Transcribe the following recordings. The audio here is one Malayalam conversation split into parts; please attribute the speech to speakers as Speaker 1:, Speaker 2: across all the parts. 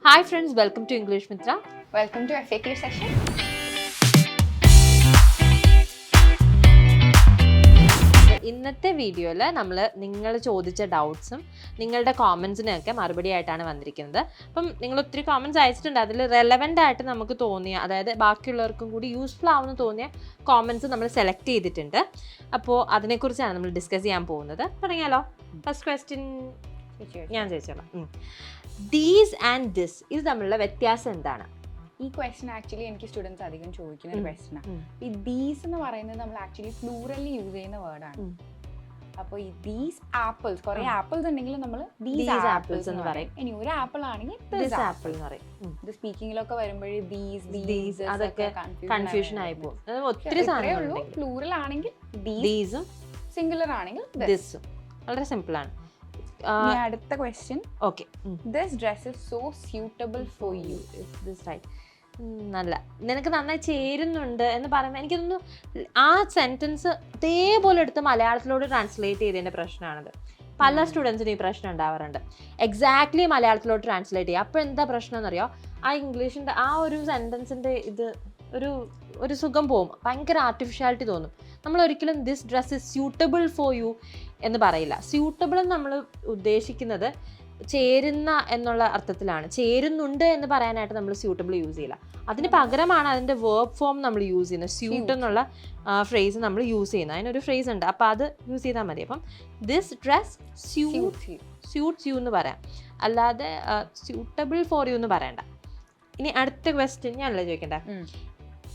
Speaker 1: Hi friends, welcome to English Mithra.
Speaker 2: Welcome to FAQ session.
Speaker 1: ഇന്നത്തെ വീഡിയോയിൽ നമ്മൾ നിങ്ങൾ ചോദിച്ച ഡൗട്ട്സും നിങ്ങളുടെ കോമൻസിനൊക്കെ മറുപടി ആയിട്ടാണ് വന്നിരിക്കുന്നത്. അപ്പം നിങ്ങൾ ഒത്തിരി കോമൻസ് അയച്ചിട്ടുണ്ട്. അതിൽ റെലവൻ്റ് ആയിട്ട് നമുക്ക് തോന്നിയ, അതായത് ബാക്കിയുള്ളവർക്കും കൂടി യൂസ്ഫുൾ ആവുമെന്ന് തോന്നിയ കോമൻസ് നമ്മൾ സെലക്ട് ചെയ്തിട്ടുണ്ട്. അപ്പോൾ അതിനെക്കുറിച്ചാണ് നമ്മൾ ഡിസ്കസ് ചെയ്യാൻ പോകുന്നത്. തുടങ്ങിയാലോ? ഫസ്റ്റ് ക്വസ്റ്റ്യൻ ഞാൻ ചോദിച്ചോളാം. ദീസ് ആൻഡ് ദിസ് ഇത് തമ്മിലുള്ള വ്യത്യാസം എന്താണ്?
Speaker 2: ഈ ക്വസ്റ്റൻ ആക്ച്വലി എനിക്ക് സ്റ്റുഡൻസ് അധികം ചോദിക്കുന്ന ഒരു ക്വസ്റ്റനാണ്. ഈ ദീസ് എന്ന് പറയുന്നത് നമ്മൾ ആക്ച്വലി പ്ലൂറലി യൂസ് ചെയ്യുന്ന വേർഡാണ്. അപ്പോൾ ഈ ദീസ് ആപ്പിൾസ്, കുറെ ആപ്പിൾസ് ഉണ്ടെങ്കിൽ നമ്മൾ ദീസ് ആപ്പിൾസ് എന്ന് പറയും. ഇനി ഒരു ആപ്പിൾ ആണെങ്കിൽ ദിസ് ആപ്പിൾ എന്ന് പറയും. ഇത് സ്പീക്കിങ്ങിലൊക്കെ വരുമ്പോഴേ ദീസ് അതൊക്കെ
Speaker 1: കൺഫ്യൂഷൻ ആയി പോകും. ഒത്തിരി സാധനങ്ങളുള്ളൂ.
Speaker 2: പ്ലൂറൽ ആണെങ്കിൽ ദീസും, സിംഗുലർ ആണെങ്കിൽ ദിസും.
Speaker 1: വളരെ സിമ്പിൾ ആണ്.
Speaker 2: അടുത്ത question.
Speaker 1: Okay,
Speaker 2: this dress is so suitable for you.
Speaker 1: This right. നല്ല, നിനക്ക് നന്നായി ചേരുന്നുണ്ട് എന്ന് പറയുമ്പോൾ എനിക്കൊന്ന് ആ സെൻറ്റൻസ് അതേപോലെ എടുത്ത് മലയാളത്തിലോട് ട്രാൻസ്ലേറ്റ് ചെയ്തതിൻ്റെ പ്രശ്നമാണത്. പല സ്റ്റുഡൻസിനും ഈ പ്രശ്നം ഉണ്ടാവാറുണ്ട്. എക്സാക്ട്ലി മലയാളത്തിലോട്ട് ട്രാൻസ്ലേറ്റ് ചെയ്യുക. അപ്പോൾ എന്താ പ്രശ്നം എന്നറിയോ? ആ ഇംഗ്ലീഷിൻ്റെ ആ ഒരു സെൻറ്റൻസിൻ്റെ ഇത് ഒരു സുഖം പോകും. ഭയങ്കര ആർട്ടിഫിഷ്യാലിറ്റി തോന്നും. നമ്മൾ ഒരിക്കലും this dress is suitable for U എന്ന് പറയില്ല. സ്യൂട്ടബിൾ നമ്മൾ ഉദ്ദേശിക്കുന്നത് ചേരുന്ന എന്നുള്ള അർത്ഥത്തിലാണ്. ചേരുന്നുണ്ട് എന്ന് പറയാനായിട്ട് നമ്മൾ സ്യൂട്ടബിൾ യൂസ് ചെയ്യില്ല. അതിന് പകരമാണ് അതിൻ്റെ വേർബ് ഫോം നമ്മൾ യൂസ് ചെയ്യുന്നത്. സ്യൂട്ട് എന്നുള്ള ഫ്രേസ് നമ്മൾ യൂസ് ചെയ്യുന്നത്. അതിനൊരു ഫ്രേസ് ഉണ്ട്, അപ്പോൾ അത് യൂസ് ചെയ്താൽ മതി. അപ്പം ദിസ് ഡ്രസ് സ്യൂട്ട്സ് യു എന്ന് പറയാം, അല്ലാതെ സ്യൂട്ടബിൾ ഫോർ യു എന്ന് പറയണ്ട. ഇനി അടുത്ത ക്വസ്റ്റ്യൻ ഞാനല്ലേ ചോദിക്കണ്ടേ?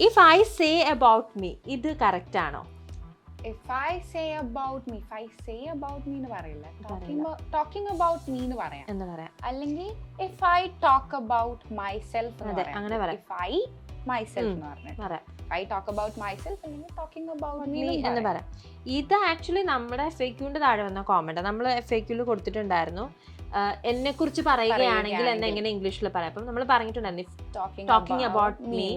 Speaker 1: If I say about me, ഇത് കറക്റ്റ് ആണോ?
Speaker 2: If I say about me എന്ന് പറയില്ല. Talking about me എന്ന് പറയാം.
Speaker 1: എന്ന് പറയാം.
Speaker 2: അല്ലെങ്കിൽ if I talk about myself എന്ന് പറയാം.
Speaker 1: അങ്ങനെ പറയാം.
Speaker 2: If I myself എന്ന് പറയാം. If I talk about myself അല്ലെങ്കിൽ talking about me എന്ന് പറയാം.
Speaker 1: ഇത് ആക്ച്വലി നമ്മുടെ FAQന്റെ താഴെ വന്ന കോമന്റ്. നമ്മൾ FAQയിൽ കൊടുത്തിട്ടുണ്ടായിരുന്നു, എന്നെ കുറിച്ച് പറയുകയാണെങ്കിൽ എന്ന് എങ്ങനെ ഇംഗ്ലീഷിൽ പറയാം. അപ്പം നമ്മൾ പറഞ്ഞിട്ടുണ്ടായിരുന്നു ടോക്കിംഗ് അബൌട്ട് മീ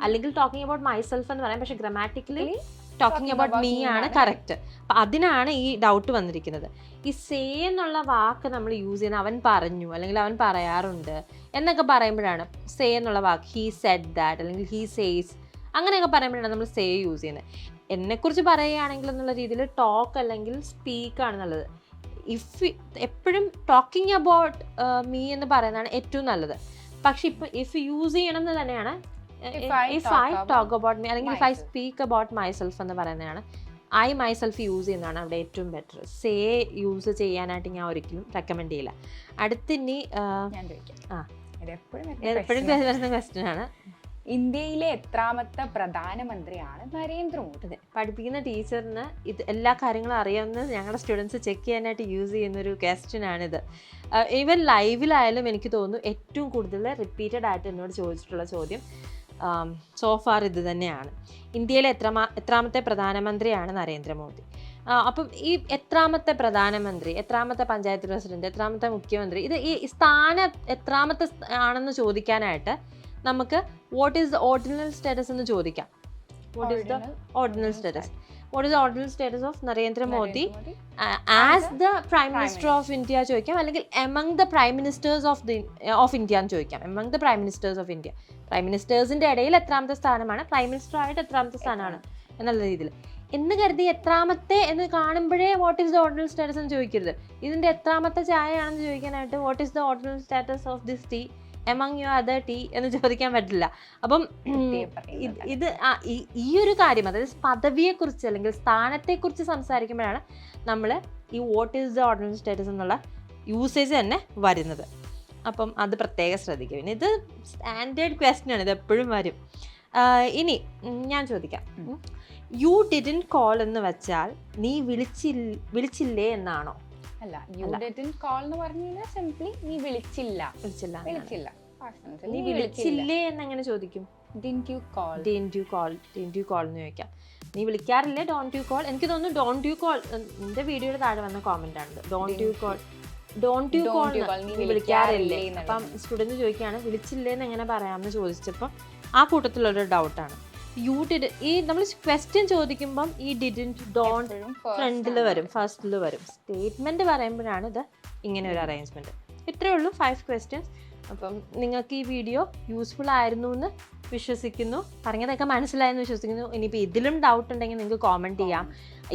Speaker 1: അല്ലെങ്കിൽ ടോക്കിംഗ് അബൌട്ട് മൈസെൽഫ് എന്ന് പറയാം. പക്ഷെ ഗ്രാമാറ്റിക്കലി ടോക്കിംഗ് അബൌട്ട് മീ ആണ് കറക്റ്റ്. അപ്പം അതിനാണ് ഈ ഡൗട്ട് വന്നിരിക്കുന്നത്. ഈ സേ എന്നുള്ള വാക്ക് നമ്മൾ യൂസ് ചെയ്യുന്ന അവൻ പറഞ്ഞു അല്ലെങ്കിൽ അവൻ പറയാറുണ്ട് എന്നൊക്കെ പറയുമ്പോഴാണ് സേ എന്നുള്ള വാക്ക്. ഹീ സെഡ് ദാറ്റ് അല്ലെങ്കിൽ ഹീ സേസ് അങ്ങനെയൊക്കെ പറയുമ്പോഴാണ് നമ്മൾ സേ യൂസ് ചെയ്യുന്നത്. എന്നെക്കുറിച്ച് പറയുകയാണെങ്കിൽ എന്നുള്ള രീതിയിൽ ടോക്ക് അല്ലെങ്കിൽ സ്പീക്ക് ആണ് നല്ലത്. എപ്പോഴും ടോക്കിംഗ് അബൌട്ട് മീ എന്ന് പറയുന്നതാണ് ഏറ്റവും നല്ലത്. പക്ഷെ ഇപ്പം ഇഫ് യൂസ് ചെയ്യണം എന്ന് തന്നെയാണ്. If I talk about me അല്ലെങ്കിൽ if I speak about myself എന്ന് പറയുന്നതാണ്. ഐ മൈസെൽഫ് യൂസ് ചെയ്യുന്നതാണ് അവിടെ ഏറ്റവും ബെറ്റർ. സേ യൂസ് ചെയ്യാനായിട്ട് ഞാൻ ഒരിക്കലും റെക്കമെൻഡ് ചെയ്യില്ല. അടുത്തിനി എപ്പോഴും വരുന്ന ക്വസ്റ്റ്യൻ ആണ്,
Speaker 2: ഇന്ത്യയിലെ എത്രാമത്തെ പ്രധാനമന്ത്രിയാണ് നരേന്ദ്രമോദി?
Speaker 1: അതെ, പഠിപ്പിക്കുന്ന ടീച്ചറിന് ഇത് എല്ലാ കാര്യങ്ങളും അറിയാവുന്ന ഞങ്ങളുടെ സ്റ്റുഡൻസ് ചെക്ക് ചെയ്യാനായിട്ട് യൂസ് ചെയ്യുന്നൊരു ക്വസ്റ്റ്യൻ ആണിത്. ഈവൻ ലൈവിലായാലും എനിക്ക് തോന്നുന്നു ഏറ്റവും കൂടുതൽ റിപ്പീറ്റഡ് ആയിട്ട് എന്നോട് ചോദിച്ചിട്ടുള്ള ചോദ്യം സോഫാർ ഇത് തന്നെയാണ്. ഇന്ത്യയിലെ എത്രാമത്തെ പ്രധാനമന്ത്രിയാണ് നരേന്ദ്രമോദി? അപ്പം ഈ എത്രാമത്തെ പ്രധാനമന്ത്രി, എത്രാമത്തെ പഞ്ചായത്ത് പ്രസിഡന്റ്, എത്രാമത്തെ മുഖ്യമന്ത്രി, ഇത് ഈ സ്ഥാനം എത്രാമത്തെ ആണെന്ന് ചോദിക്കാനായിട്ട് നമുക്ക് what is the ordinal status എന്ന് ചോദിക്കാം. What is the ordinal status? What is the ordinal status of Narendra Modi as the prime minister of India ചോദിക്കാം, അല്ലെങ്കിൽ among the prime ministers of India എന്ന് ചോദിക്കാം. Among the prime ministers of India, prime മിനിസ്റ്റേഴ്സിന്റെ ഇടയിൽ എത്രാമത്തെ സ്ഥാനമാണ്, പ്രൈം മിനിസ്റ്റർ ആയിട്ട് എത്രാമത്തെ സ്ഥാനമാണ് എന്നുള്ള രീതിയിൽ എന്ന് കരുതി എത്രാമത്തെ എന്ന് കാണുമ്പോഴേ what is the ordinal status എന്ന് ചോദിക്കരുത്. ഇതിന്റെ എത്രാമത്തെ ചായയാണെന്ന് ചോദിക്കാനായിട്ട് what is the ordinal status of this tea among your other tea എന്ന് ചോദിക്കാൻ പറ്റില്ല. അപ്പം ഇത് ഈ ഒരു കാര്യം, അതായത് പദവിയെക്കുറിച്ച് അല്ലെങ്കിൽ സ്ഥാനത്തെക്കുറിച്ച് സംസാരിക്കുമ്പോഴാണ് നമ്മൾ ഈ what is the ordinal status എന്നുള്ള യൂസേജ് തന്നെ വരുന്നത്. അപ്പം അത് പ്രത്യേകം ശ്രദ്ധിക്കുക. പിന്നെ ഇത് സ്റ്റാൻഡേർഡ് ക്വസ്റ്റ്യൻ ആണ്, ഇത് എപ്പോഴും വരും. ഇനി ഞാൻ ചോദിക്കാം, യു ഡിഡ്ന്റ് കോൾ എന്ന് വെച്ചാൽ നീ വിളിച്ചില്ലേ എന്നാണോ?
Speaker 2: അല്ല, യു ഡിഡ്ന്റ് കോൾ എന്ന് പറഞ്ഞാൽ സിംപ്ലി നീ വിളിച്ചില്ല.
Speaker 1: നീ വിളിച്ചില്ലേ എന്നെങ്ങനെ ചോദിക്കും?
Speaker 2: ഡിഡ്ന്റ് യു കോൾ
Speaker 1: എന്ന് ചോദിക്കാം. നീ വിളിക്കാറില്ലേ? Don't you call. എനിക്ക് തോന്നുന്നു ഡോണ്ട് യു കോൾ എൻ്റെ വീഡിയോയുടെ താഴെ വന്ന കോമന്റ് ആണ്. ഡോണ്ട് യു കോൾ നീ വിളിക്കാറില്ലേ? അപ്പം സ്റ്റുഡൻറ്റ് ചോദിക്കുകയാണ് വിളിച്ചില്ലേ എന്ന് എങ്ങനെ പറയാമെന്ന് ചോദിച്ചപ്പോൾ ആ കൂട്ടത്തിലൊരു ഡൗട്ടാണ്. ഈ നമ്മൾ ക്വസ്റ്റ്യൻ ചോദിക്കുമ്പം ഈ ഡിഡ്ന്റ് ഡോണ്ട് ഫ്രണ്ടിൽ വരും, ഫസ്റ്റിൽ വരും. സ്റ്റേറ്റ്മെന്റ് പറയുമ്പോഴാണ് ഇത് ഇങ്ങനെ ഒരു അറേഞ്ച്മെന്റ്. ഇത്രയേ ഉള്ളൂ 5 questions. അപ്പം നിങ്ങൾക്ക് ഈ വീഡിയോ യൂസ്ഫുൾ ആയിരുന്നു എന്ന് വിശ്വസിക്കുന്നു, പറഞ്ഞതൊക്കെ മനസ്സിലായെന്ന് വിശ്വസിക്കുന്നു. ഇനിയിപ്പോൾ ഇതിലും ഡൗട്ട് ഉണ്ടെങ്കിൽ നിങ്ങൾക്ക് കോമെൻറ്റ് ചെയ്യാം.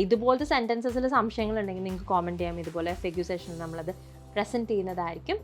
Speaker 1: ഇതുപോലത്തെ സെൻറ്റൻസസിൽ സംശയങ്ങളുണ്ടെങ്കിൽ നിങ്ങൾക്ക് കോമെൻറ്റ് ചെയ്യാം. ഇതുപോലെ FAQ സെഷനിൽ നമ്മളത് പ്രസൻറ്റ് ചെയ്യുന്നതായിരിക്കും.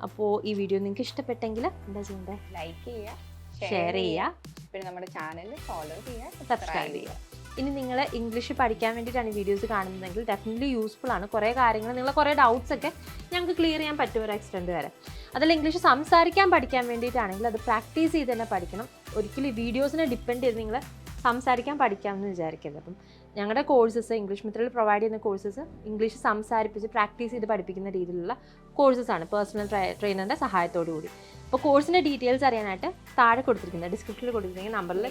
Speaker 1: അപ്പോൾ ഈ വീഡിയോ നിങ്ങൾക്ക് ഇഷ്ടപ്പെട്ടെങ്കിൽ എന്താ ചെയ്യേണ്ടത്?
Speaker 2: ലൈക്ക് ചെയ്യുക,
Speaker 1: ഷെയർ ചെയ്യുക,
Speaker 2: പിന്നെ നമ്മുടെ ചാനൽ ഫോളോ ചെയ്യുക,
Speaker 1: സബ്സ്ക്രൈബ് ചെയ്യുക. ഇനി നിങ്ങൾ ഇംഗ്ലീഷ് പഠിക്കാൻ വേണ്ടിയിട്ടാണ് ഈ വീഡിയോസ് കാണുന്നതെങ്കിൽ ഡെഫിനറ്റ്ലി യൂസ്ഫുൾ ആണ്. കുറേ കാര്യങ്ങൾ, നിങ്ങളെ കുറേ ഡൗട്ട്സ് ഒക്കെ ഞങ്ങൾക്ക് ക്ലിയർ ചെയ്യാൻ പറ്റും ഒരു എക്സ്റ്റെൻഡ് വരെ. അതിൽ ഇംഗ്ലീഷ് സംസാരിക്കാൻ പഠിക്കാൻ വേണ്ടിയിട്ടാണെങ്കിൽ അത് പ്രാക്ടീസ് ചെയ്ത് തന്നെ പഠിക്കണം. ഒരിക്കലും ഈ വീഡിയോസിനെ ഡിപ്പെൻഡ് ചെയ്ത് നിങ്ങൾ സംസാരിക്കാൻ പഠിക്കാമെന്ന് വിചാരിക്കരുത്. അപ്പം ഞങ്ങളുടെ കോഴ്സസ്, ഇംഗ്ലീഷ് മിത്രയിൽ പ്രൊവൈഡ് ചെയ്യുന്ന കോഴ്സസ് ഇംഗ്ലീഷ് സംസാരിപ്പിച്ച് പ്രാക്ടീസ് ചെയ്ത് പഠിപ്പിക്കുന്ന രീതിയിലുള്ള കോഴ്സസാണ്, പേഴ്സണൽ ട്രെയിനറിൻ്റെ സഹായത്തോടു കൂടി. അപ്പോൾ കോഴ്സിൻ്റെ ഡീറ്റെയിൽസ് അറിയാനായിട്ട് താഴെ കൊടുത്തിരിക്കുന്ന ഡിസ്ക്രിപ്ഷനിൽ കൊടുത്തിരിക്കുന്ന നമ്പറിൽ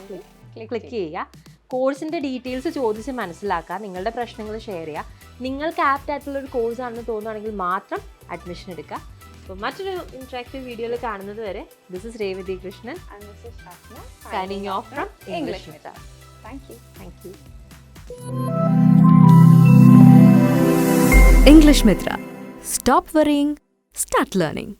Speaker 1: ക്ലിക്ക് ചെയ്യുക. കോഴ്സിൻ്റെ ഡീറ്റെയിൽസ് ചോദിച്ച് മനസ്സിലാക്കുക, നിങ്ങളുടെ പ്രശ്നങ്ങൾ ഷെയർ ചെയ്യുക. നിങ്ങൾക്ക് ആപ്റ്റ് ആയിട്ടുള്ളൊരു കോഴ്സാണെന്ന് തോന്നുകയാണെങ്കിൽ മാത്രം അഡ്മിഷൻ എടുക്കുക. അപ്പോൾ മറ്റൊരു ഇൻട്രാക്റ്റീവ് വീഡിയോയിൽ കാണുന്നത് വരെ, this is Revathi Krishnan signing off from English Mithra.
Speaker 2: Thank you.
Speaker 1: Thank you.
Speaker 3: English Mithra. Stop worrying, start learning.